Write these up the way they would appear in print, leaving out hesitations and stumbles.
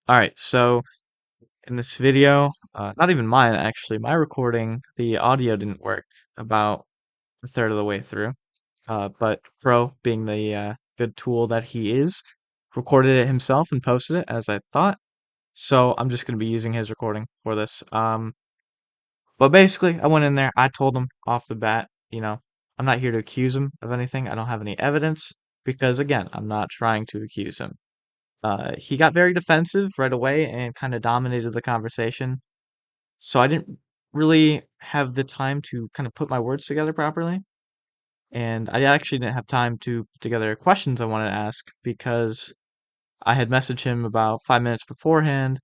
All right, so in this video, not even mine actually, my recording, the audio didn't work about a third of the way through. But Pro, being the good tool that he is, recorded it himself and posted it as I thought. So I'm just gonna be using his recording for this. But basically, I went in there, I told him off the bat, I'm not here to accuse him of anything. I don't have any evidence because again, I'm not trying to accuse him. He got very defensive right away and kind of dominated the conversation. So I didn't really have the time to kind of put my words together properly. And I actually didn't have time to put together questions I wanted to ask because I had messaged him about 5 minutes beforehand,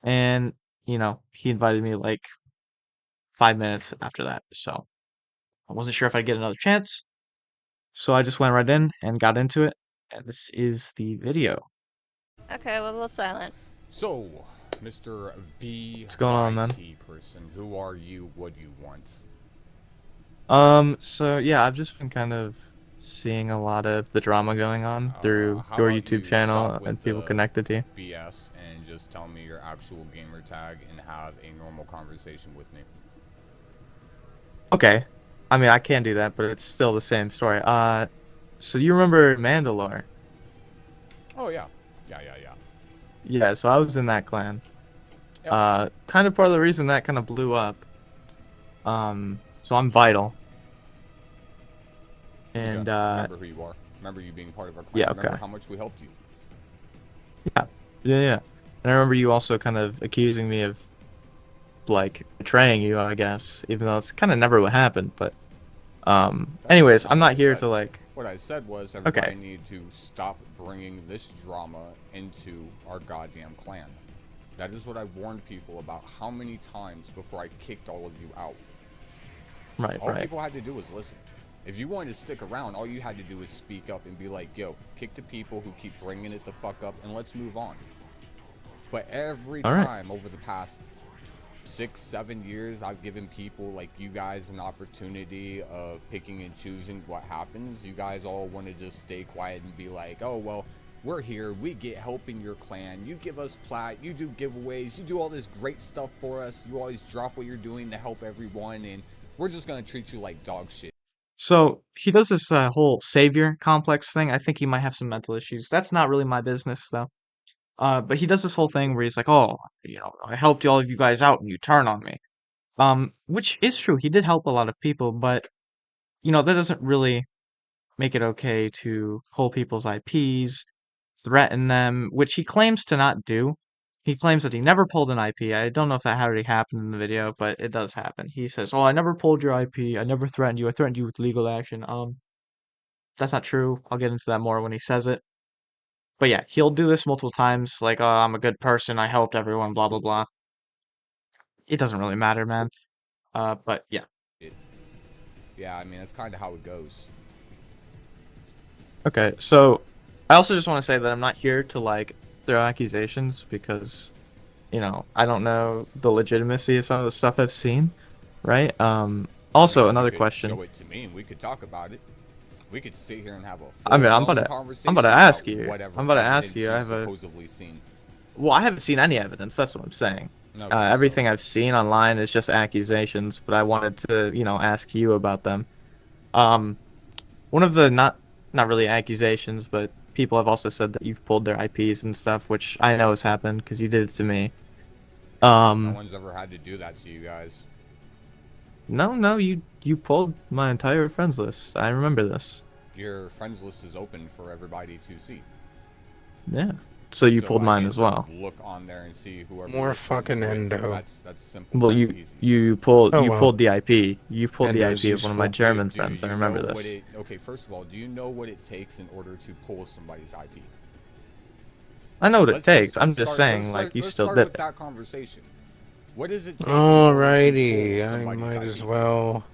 and he invited me like 5 minutes after that. So I wasn't sure if I'd get another chance. So I just went right in and got into it. And this is the video. Okay, well, we'll silent. So, Mr. What's going on, man? VYT person, who are you? What do you want? So yeah, I've just been kind of seeing a lot of the drama going on through How your about YouTube you stop channel and with people the connected to you. BS and just tell me your actual gamer tag and have a normal conversation with me? Okay. I mean, I can do that, but it's still the same story. So you remember Mandalore? Oh, yeah. Yeah. Yeah, so I was in that clan. Yep. Kind of part of the reason that kind of blew up. So I'm vital. Okay. And, Remember who you are. Remember you being part of our clan. yeah, Remember okay. how much we helped you. Yeah. Yeah. And I remember you also kind of accusing me of, like, betraying you, I guess, even though it's kind of never what happened, but, That's anyways, not I'm what not I here said. to, like, What I said was okay. everybody needed to stop bringing this drama into our goddamn clan. That is what I warned people about how many times before I kicked all of you out. Right, All right. people had to do was listen. If you wanted to stick around, all you had to do was speak up and be like, yo, kick the people who keep bringing it the fuck up and let's move on. But every All right. time over the past 6, 7 years, I've given people like you guys an opportunity of picking and choosing what happens. You guys all want to just stay quiet and be like, oh, well, we're here. We get help in your clan. You give us plat. You do giveaways. You do all this great stuff for us. You always drop what you're doing to help everyone. And we're just going to treat you like dog shit. So he does this whole savior complex thing. I think he might have some mental issues. That's not really my business, though. But he does this whole thing where he's like, "Oh, I helped all of you guys out, and you turn on me." Which is true. He did help a lot of people, but that doesn't really make it okay to pull people's IPs, threaten them, which he claims to not do. He claims that he never pulled an IP. I don't know if that had already happened in the video, but it does happen. He says, "Oh, I never pulled your IP. I never threatened you. I threatened you with legal action." That's not true. I'll get into that more when he says it. But yeah, he'll do this multiple times, like, "Oh, I'm a good person. I helped everyone, blah blah blah." It doesn't really matter, man. But yeah. Yeah, I mean, that's kind of how it goes. Okay, so I also just want to say that I'm not here to like throw accusations because, I don't know the legitimacy of some of the stuff I've seen, right? I Also mean, you another could question. show it to me and we could talk about it. We could sit here and have a I mean, full-blown I'm about to conversation about ask you. I'm whatever about to ask evidence you. you've supposedly seen. Well, I haven't seen any evidence. That's what I'm saying. Okay, so Everything I've seen online is just accusations, but I wanted to, ask you about them. Um, One of the not really accusations, but people have also said that you've pulled their IPs and stuff, which I know has happened because you did it to me. no Um, one's ever had to do that to you guys. no, you pulled my entire friends list. I remember this. Your friends list is open for everybody to see. Yeah. So you So pulled I mine as can well. look on there and see whoever More you're friends fucking with. endo. That's simple. Well, That's you easy. you pulled Oh you well. pulled the IP. You pulled the Endo's IP of one of my useful. German Do friends. I you remember know what this. it? Okay, first of all, do you know what it takes in order to pull somebody's IP? I know what it Let's let's takes. I'm let's just start let's saying, like, start you let's still start did with it. that conversation. What does it take in order to pull Alrighty, I somebody's might as IP? well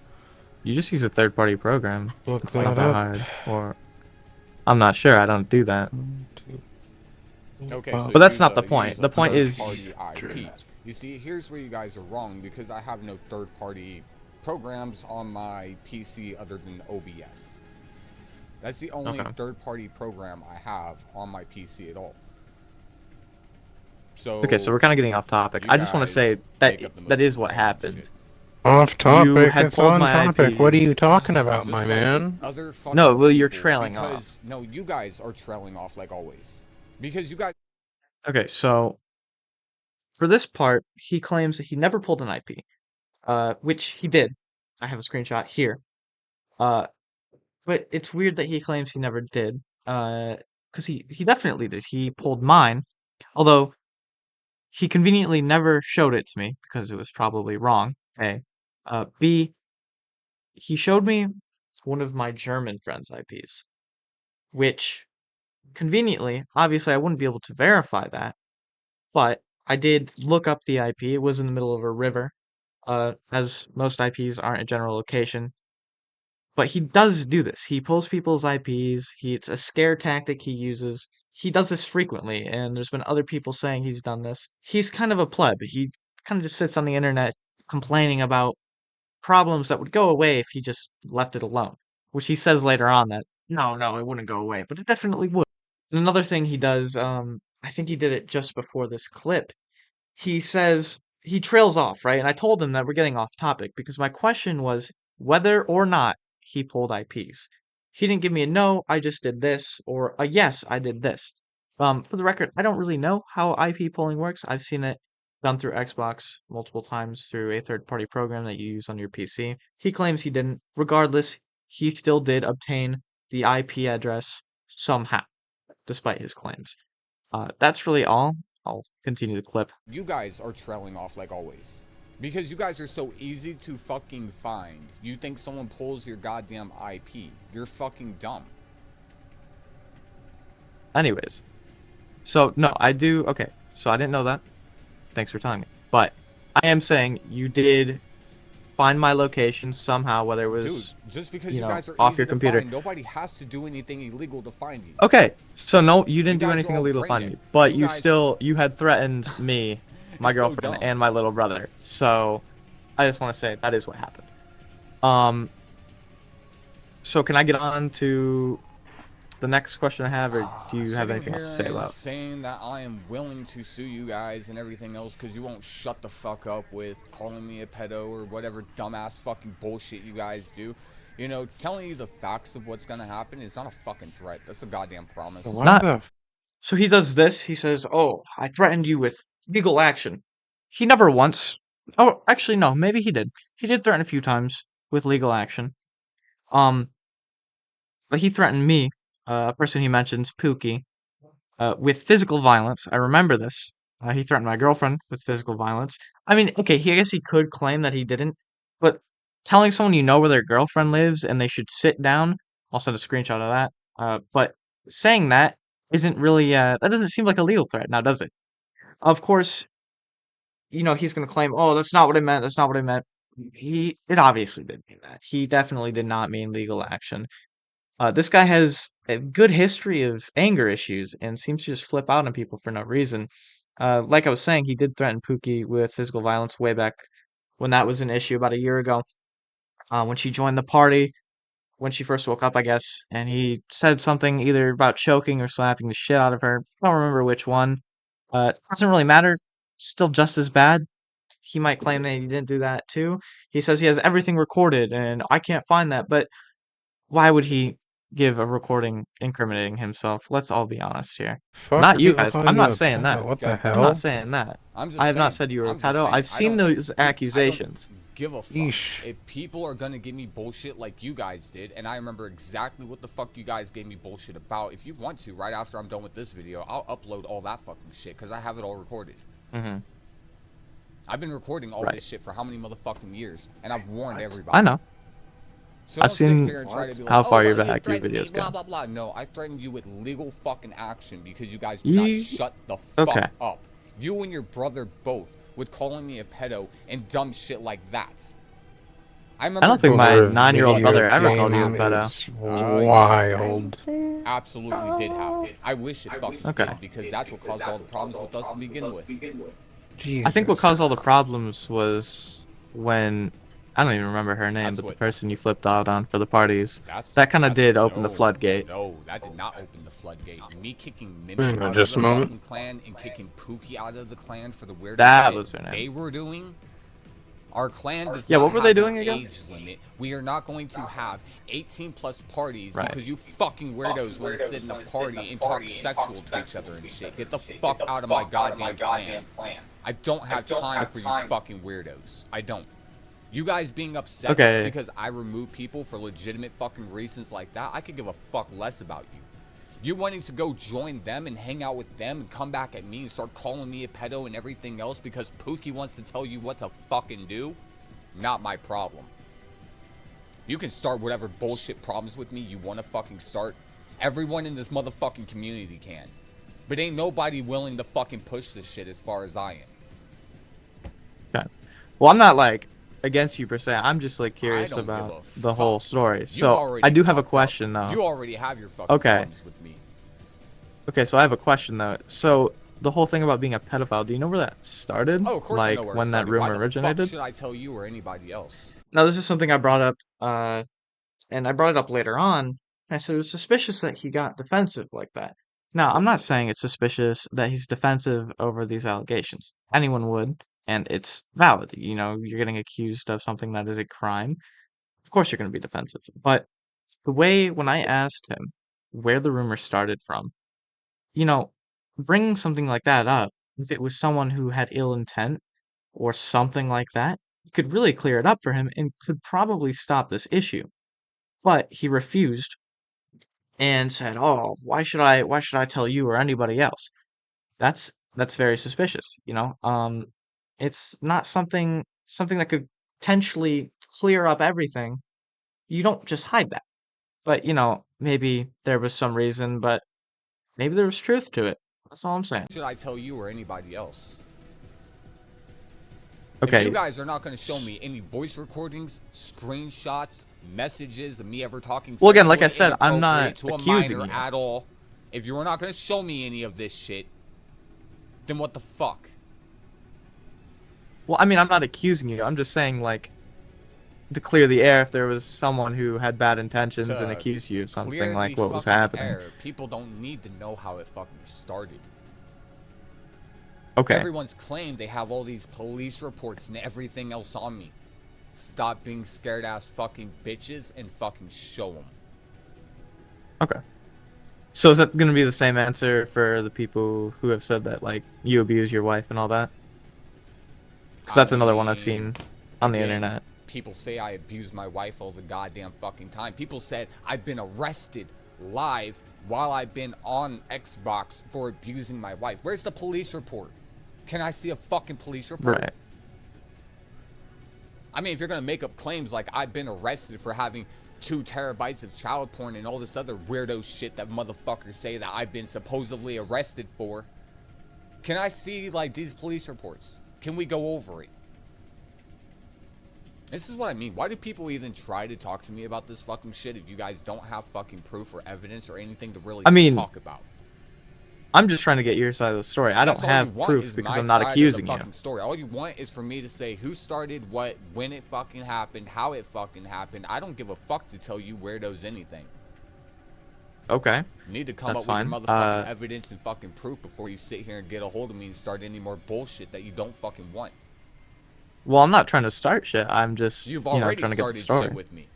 You just use a third-party program. look It's not that that up. hard. Or I'm not sure. I don't do that. Okay, so Well, But that's use not the a point. use The a point third is, party IP. You see, here's where you guys are wrong because I have no third party programs on my PC other than OBS. That's the only okay. third party program I have on my PC at all. Okay, so we're kind of getting off topic. You I just want to say guys that make up the most that is what random happened. shit. Off You topic, had it's pulled on my topic. What are you IPs. talking about, Just my like man? other fucking No, well, you're people, trailing because, off. No, you guys are trailing off like always. Because you guys. Okay, so for this part, he claims that he never pulled an IP, which he did. I have a screenshot here. Uh, but it's weird that he claims he never did. Because he definitely did. He pulled mine, although he conveniently never showed it to me because it was probably wrong. A. B. He showed me one of my German friend's IPs, which conveniently, obviously, I wouldn't be able to verify that, but I did look up the IP. It was in the middle of a river, as most IPs aren't a general location. But he does do this. He pulls people's IPs. It's a scare tactic he uses. He does this frequently, and there's been other people saying he's done this. He's kind of a pleb. He kind of just sits on the internet complaining about problems that would go away if he just left it alone. Which he says later on that, no, it wouldn't go away, but it definitely would. And another thing he does, I think he did it just before this clip. He says he trails off, right? And I told him that we're getting off topic because my question was whether or not he pulled IPs. He didn't give me a no, I just did this, or a yes, I did this. For the record, I don't really know how IP polling works. I've seen it done through Xbox multiple times through a third-party program that you use on your PC. He claims he didn't. Regardless, he still did obtain the IP address somehow, despite his claims. That's really all. I'll continue the clip. You guys are trailing off like always. Because you guys are so easy to fucking find. You think someone pulls your goddamn IP. You're fucking dumb. Anyways, so no, I do. Okay, so I didn't know that. Thanks for telling me. But I am saying you did find my location somehow, whether it was, Dude, just because you you know, guys are off easy your to computer. find, nobody has to do anything illegal to find you. Okay, so no, you didn't do guys are anything all illegal to brain find me, dead. but You you guys- still, you had threatened me, my It's so girlfriend, dumb. and my little brother. So I just want to say that is what happened. Um, so can I get on to the next question I have, or do you have Sitting anything else to here say and about? saying that I am willing to sue you guys and everything else because you won't shut the fuck up with calling me a pedo or whatever dumbass fucking bullshit you guys do. You know, telling you the facts of what's gonna happen is not a fucking threat. That's a goddamn promise. What Not. the? So he does this. He says, "Oh, I threatened you with legal action." He never once. Oh, actually, no. Maybe he did. He did threaten a few times with legal action. Um, but he threatened me, a person he mentions, Pookie, with physical violence. I remember this. He threatened my girlfriend with physical violence. I mean, okay, I guess he could claim that he didn't, but telling someone you know where their girlfriend lives and they should sit down, I'll send a screenshot of that. But saying that isn't really, that doesn't seem like a legal threat now, does it? Of course, he's going to claim, oh, that's not what I meant. That's not what I meant. It obviously did mean that. He definitely did not mean legal action. This guy has a good history of anger issues and seems to just flip out on people for no reason. Like I was saying, he did threaten Pookie with physical violence way back when that was an issue about a year ago. When she joined the party, when she first woke up, I guess, and he said something either about choking or slapping the shit out of her. I don't remember which one. Doesn't really matter. Still just as bad. He might claim that he didn't do that too. He says he has everything recorded, and I can't find that, but why would he give a recording incriminating himself? Let's all be honest here. Fuck Not are you people guys. calling I'm you not a saying that. pedo? What the Okay. I'm hell? not saying that. I'm just I have saying, not said you were a I'm just pedo. saying, I've I seen don't- those I don't accusations. give a fuck. Yeesh. If people are gonna give me bullshit like you guys did, and I remember exactly what the fuck you guys gave me bullshit about, if you want to, right after I'm done with this video, I'll upload all that fucking shit, because I have it all recorded. Hmm. I've been recording all Right. this shit for how many motherfucking years, and I've warned everybody. I know. So I've don't sit seen here and try to be like, how far oh, your well, you back your threatened me, videos blah, go. blah, blah. No, I threatened you with legal fucking action because you guys would not Ye- shut the fuck Okay. up. You and your brother both with calling me a pedo and dumb shit like that. I remember. I don't think my Over 9-year-old video brother ever called you a game pedo. is yeah. wild. Absolutely did happen. I wish it fucking Okay. did, because that's what caused all the problems with us to begin with. Jesus. I think what caused all the problems was when I don't even remember her name, That's but the what. person you flipped out on for the parties. That's That kind of did open the no, floodgate. no, that did not open the floodgate. Me kicking Mimic Hang on out of just the a moment. fucking clan and kicking Pookie out of the clan for the weirdest That shit was her name. they were doing. Our clan does Yeah, not what were have they an doing again? age limit. We are not going to have 18 plus parties Right. because you fucking weirdos want to sit in a party and talk sexual to each other and shit. Get the fuck out of my goddamn clan. I don't have time for you fucking weirdos. I don't. You guys being upset Okay. because I remove people for legitimate fucking reasons like that, I could give a fuck less about you. You wanting to go join them and hang out with them and come back at me and start calling me a pedo and everything else because Pookie wants to tell you what to fucking do? Not my problem. You can start whatever bullshit problems with me you want to fucking start. Everyone in this motherfucking community can. But ain't nobody willing to fucking push this shit as far as I am. Okay. Well, I'm not like against you per se. I'm just like I curious don't about give a the whole fuck. story. You So already I do have a fucked up. question though. You already have your fucking Okay. problems with me. Okay, so I have a question though. So the whole thing about being a pedophile, do you know where that started? Oh, of course I Like know where it when that started. rumor Why the originated? fuck should I tell you or anybody else? Now this is something I brought up, and I brought it up later on. And I said it was suspicious that he got defensive like that. Now I'm not saying it's suspicious that he's defensive over these allegations. Anyone would, and it's valid. You know, you're getting accused of something that is a crime. Of course you're going to be defensive. But the way when I asked him where the rumor started from, you know, bringing something like that up, if it was someone who had ill intent or something like that, could really clear it up for him and could probably stop this issue. But he refused and said, "Oh, why should I tell you or anybody else?" That's very suspicious, you know? It's not something that could potentially clear up everything. You don't just hide that. But, you know, maybe there was some reason, but maybe there was truth to it. That's all I'm saying. Should I tell you or anybody else? If you Okay, guys are not going to show me any voice recordings, screenshots, messages of me ever talking well, again, like I sexually said, I'm inappropriate not to a accusing minor you. at all, if you're not going to show me any of this shit, then what the fuck? Well, I mean, I'm not accusing you. I'm just saying, like, to clear the air if there was someone who had bad intentions and To accused you of clear something the like what was fucking happening. air, people don't need to know how it fucking started. Okay. Everyone's claimed they have all these police reports and everything else on me. Stop being scared ass fucking bitches and fucking show them. Okay. So is that going to be the same answer for the people who have said that, like, you abuse your wife and all that? Because that's another one I've seen on the again, internet. People say I abuse my wife all the goddamn fucking time. People said I've been arrested live while I've been on Xbox for abusing my wife. Where's the police report? Can I see a fucking police report? Right. I mean, if you're gonna make up claims like I've been arrested for having 2 terabytes of child porn and all this other weirdo shit that motherfuckers say that I've been supposedly arrested for, can I see, like, these police reports? Can we go over it? This is what I mean. Why do people even try to talk to me about this fucking shit if you guys don't have fucking proof or evidence or anything to really talk about? I'm just trying to get your side of the story. I don't have proof because I'm not accusing you. Story. All you want is for me to say who started what, when it fucking happened, how it fucking happened. I don't give a fuck to tell you weirdos anything. Okay. You need to come That's up with fine. your motherfucking evidence and fucking proof before you sit here and get a hold of me and start any more bullshit that you don't fucking want. Well, I'm not trying to start shit. I'm just, You've you know, already trying to get the started story. shit with me.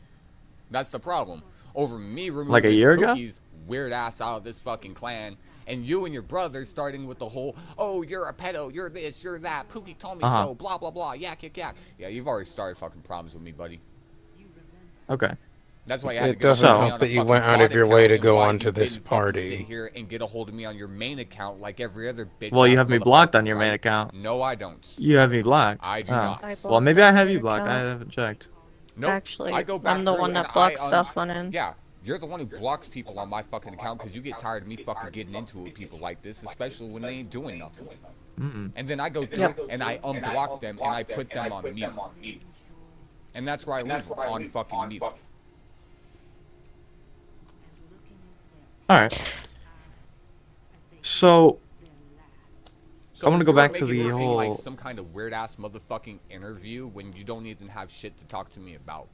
That's the problem. Over me removing Like a year ago? Pookie's weird ass out of this fucking clan, and you and your brother starting with the whole, oh, you're a pedo, you're this, you're that, Pookie told me so, blah, blah, blah, yak, yak, yak. Yeah, you've already started fucking problems with me, buddy. Okay. That's why you had It to go doesn't on help a that you fucking went out bot of your way account to and go why onto you this didn't fucking party. sit here and get a hold of me on your main account like every other bitch. Well, you have me blocked on your main account. No, I don't. You have me blocked. I do Oh. not. I Well, blocked maybe I my have you main blocked. I account. haven't checked. Nope. Actually, I go back I'm the through one and that blocks I stuff on him. Yeah, you're the one who blocks people on my fucking account because you get tired of me fucking getting into it with people like this, especially when they ain't doing nothing. And then I go through and I unblock them and I put them on mute. And that's where I leave them, on fucking mute. All right. So So want to go you're back to making the this seem like whole. some kind of weird ass motherfucking interview when you don't even have shit to talk to me about.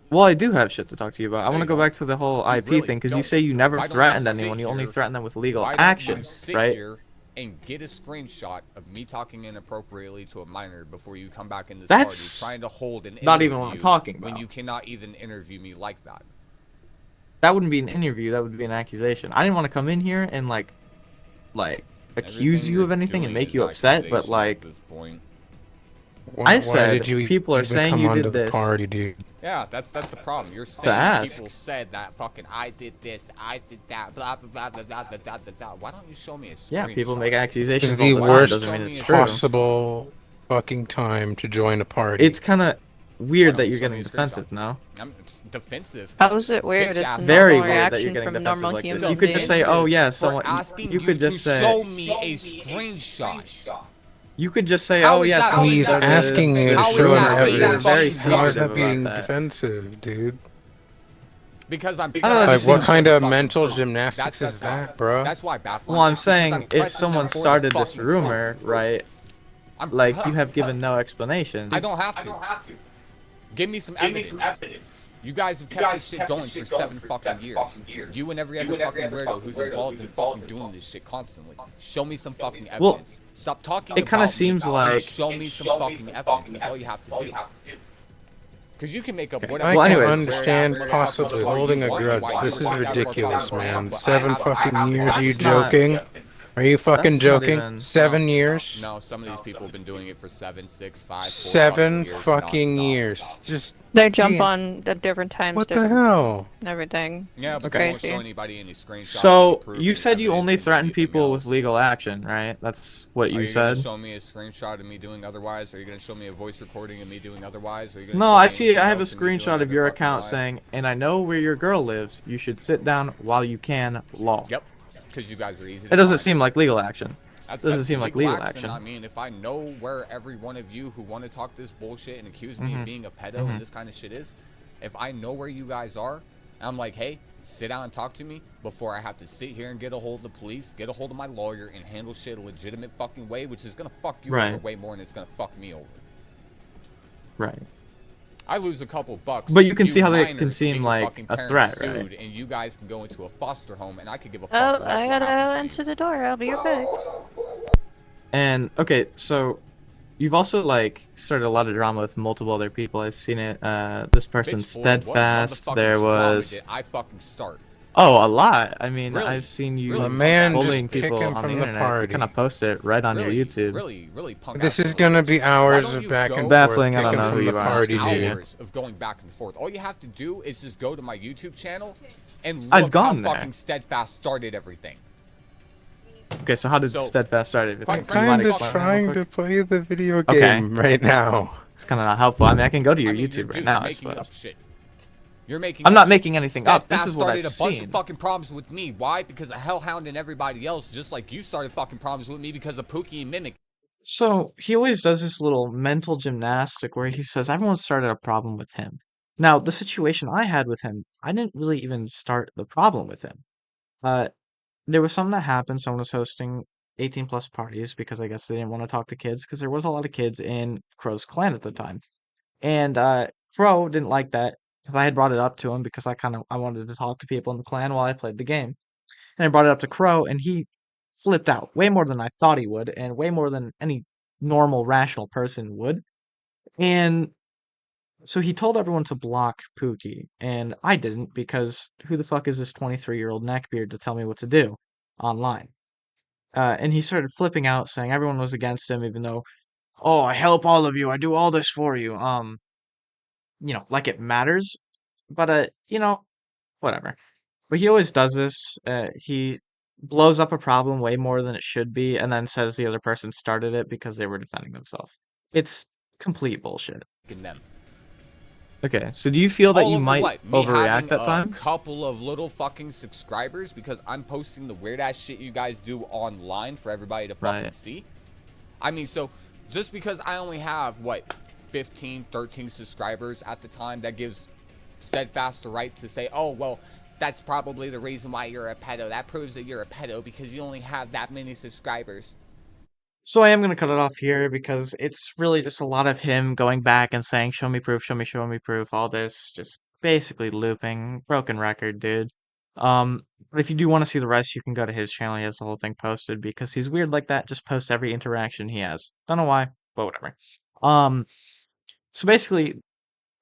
Well, I do have shit to talk to you about. I No, want to you go don't. back to the whole You IP really thing because you don't. say you never Why don't you threatened sit anyone. You only here? threaten them with legal Why don't action, you sit right? here and get a screenshot of me talking inappropriately to a minor before you come back in this party That's trying to hold an not interview even what I'm talking when about. you cannot even interview me like that? That wouldn't be an interview. That would be an accusation. I didn't want to come in here and like accuse Everything you you're of anything and doing make is you upset, but accusation at like this point. I Why did said, you people are even saying come you onto did the this party, dude? Yeah, that's the problem. You're to saying ask. people said that fucking I did this, I did that, blah blah blah blah blah blah blah blah. Blah. Why don't you show me a screenshot? Yeah, people make It's accusations all the the Why don't time. you worst Doesn't show mean me it's a true. possible fucking time to join a party. It's kind of Why weird don't that you you're show me getting a screenshot? defensive now. I'm defensive. How is it weird? Bitch It's ass a Very normal weird that you're reaction getting from defensive normal like this. human You could just say, beings. "Oh yeah, For someone." asking You you could to just say. show me a screenshot. You could just say, How "Oh is yeah, that someone being He's started asking you to How this is show him that rumor," but being you're very evidence. How is secretive that being about that. defensive, dude? Because I'm I don't know, it Like, just what seems. kind of fucking mental proof. gymnastics is why. that, bro? That's why, Baffle. Well, I'm It's because saying if pressing them someone for the started this fucking rumor, proof. right? I'm Like you have given no explanation. I don't have to. Give me some evidence. You guys have kept this shit going for 7 fucking years. You and every other fucking weirdo who's involved in fucking doing this shit constantly. Show me some fucking Well, evidence. Stop talking it kinda about me seems and like- show me some fucking evidence. That's all you have to do. Because you can make up whatever. I Well, can anyways. understand weird-ass possibly motherfucker holding you a want, grudge. why you This is work that for a ridiculous, fucking man. but I 7 have fucking years, are you That's not- joking? Are you fucking That's not joking? even- 7 years? No, some of these people have been doing it for 7, 6, 5, 4 7 years fucking nonstop. years. Just They jump Man. on at different times, what the different hell? and everything. Yeah, but It's they won't crazy. show anybody any screenshots. So any proof, you any said you only evidence, threaten anything people with else. legal action, right? That's what Are you you gonna said. show me a screenshot of me doing otherwise? Are you gonna show me a voice recording of me doing otherwise? Are you gonna No, show I me see. anything I have a else of me doing screenshot of other your fucking account lies? saying, "And I know where your girl lives. You should sit down while you can." Lol. Yep, because you guys are easy. It doesn't seem like legal action. That's doesn't seem like legal action. I mean, if I know where every one of you who want to talk this bullshit and accuse me Mhm. of being a pedo Mhm. and this kind of shit is, if I know where you guys are, and I'm like, hey, sit down and talk to me before I have to sit here and get a hold of the police, get a hold of my lawyer, and handle shit a legitimate fucking way, which is gonna fuck you Right. over way more than it's gonna fuck me over. Right. I lose a couple bucks. But you can see how they can minors seem getting like fucking a parents threat, right? sued, and you guys can go into a foster home, and I could give a fuck. Oh, less I what gotta happens to you. answer the door. I'll be right back. And okay, so you've also like started a lot of drama with multiple other people. I've seen it. This person Bitch, boy, what Steadfast. motherfucking There drama was did I fucking start. a lot. I mean, Really? I've seen you Really? A man bullying just people kicking on from the the internet. You party. kind of post it right on your YouTube. Really punk This ass is little gonna bitch. be Why hours don't of you back go- and Baffling, forth I don't kicking know from who the you are. party, dude. Hours of going back and forth. All you have to do is just go to my YouTube channel and look I've gone how there. fucking Steadfast started everything. Okay, so how did So, Steadfast start everything? quite I'm You mind kind of explaining real trying quick? to play the video Okay. game right now. It's kind of not helpful. I mean, I can go to your I mean, YouTube you're, right dude, now, you're I making up suppose. shit. You're making I'm up not shit. making anything up. This Steadfast is what started I've a bunch seen. of fucking problems with me. Why? Because of Hellhound and everybody else, just like you started fucking problems with me because of Pookie and Mimic. So he always does this little mental gymnastic where he says everyone started a problem with him. Now, the situation I had with him, I didn't really even start the problem with him. Uh, there was something that happened. Someone was hosting 18 plus parties because I guess they didn't want to talk to kids because there was a lot of kids in Crow's clan at the time. And Crow didn't like that because I had brought it up to him because I wanted to talk to people in the clan while I played the game. And I brought it up to Crow, and he flipped out way more than I thought he would, and way more than any normal, rational person would. And so he told everyone to block Pookie, and I didn't because who the fuck is this 23-year-old neckbeard to tell me what to do online? And he started flipping out, saying everyone was against him, even though, oh, I help all of you, I do all this for you. Like it matters. But whatever. But he always does this. He blows up a problem way more than it should be, and then says the other person started it because they were defending themselves. It's complete bullshit. In them. Okay, so do you feel that All you over might what? Me overreact having at a times? couple of little fucking subscribers because I'm posting the weird ass shit you guys do online for everybody to fucking Right. see? I mean, so just because I only have, 15, 13 subscribers at the time, that gives Steadfast the right to say, oh, well, that's probably the reason why you're a pedo. That proves that you're a pedo because you only have that many subscribers. So I am gonna cut it off here because it's really just a lot of him going back and saying, show me proof, all this, just basically looping, broken record, dude. But if you do want to see the rest, you can go to his channel. He has the whole thing posted because he's weird like that. Just posts every interaction he has. Don't know why, but whatever. Um, so basically,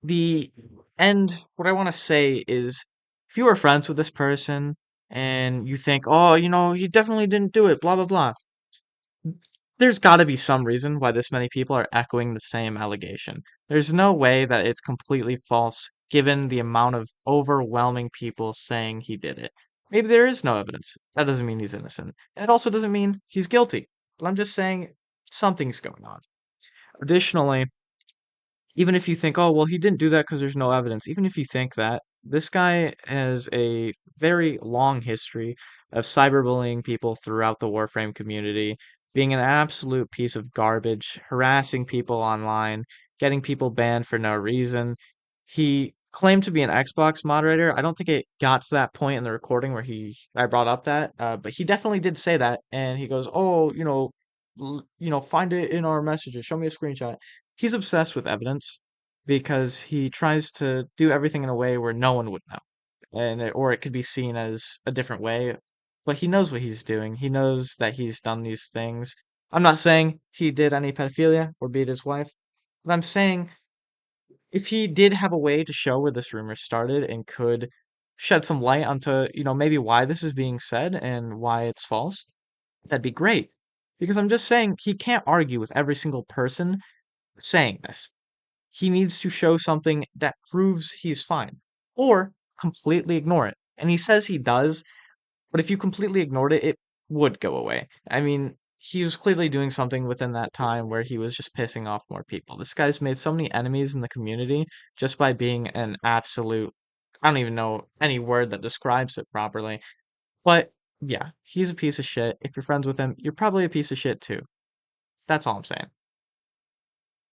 the end, what I want to say is, if you are friends with this person and you think, oh, he definitely didn't do it, blah blah blah, there's got to be some reason why this many people are echoing the same allegation. There's no way that it's completely false given the amount of overwhelming people saying he did it. Maybe there is no evidence. That doesn't mean he's innocent. And it also doesn't mean he's guilty. But I'm just saying something's going on. Additionally, even if you think, oh, well, he didn't do that because there's no evidence, even if you think that, this guy has a very long history of cyberbullying people throughout the Warframe community, being an absolute piece of garbage, harassing people online, getting people banned for no reason. He claimed to be an Xbox moderator. I don't think it got to that point in the recording where I brought up that, but he definitely did say that, and he goes, "Oh, find it in our messages. Show me a screenshot." He's obsessed with evidence because he tries to do everything in a way where no one would know, or it could be seen as a different way. But he knows what he's doing. He knows that he's done these things. I'm not saying he did any pedophilia or beat his wife, but I'm saying if he did have a way to show where this rumor started and could shed some light onto, maybe why this is being said and why it's false, that'd be great. Because I'm just saying he can't argue with every single person saying this. He needs to show something that proves he's fine, or completely ignore it. And he says he does, but if you completely ignored it, it would go away. I mean, he was clearly doing something within that time where he was just pissing off more people. This guy's made so many enemies in the community just by being an absolute, I don't even know any word that describes it properly. But yeah, he's a piece of shit. If you're friends with him, you're probably a piece of shit too. That's all I'm saying.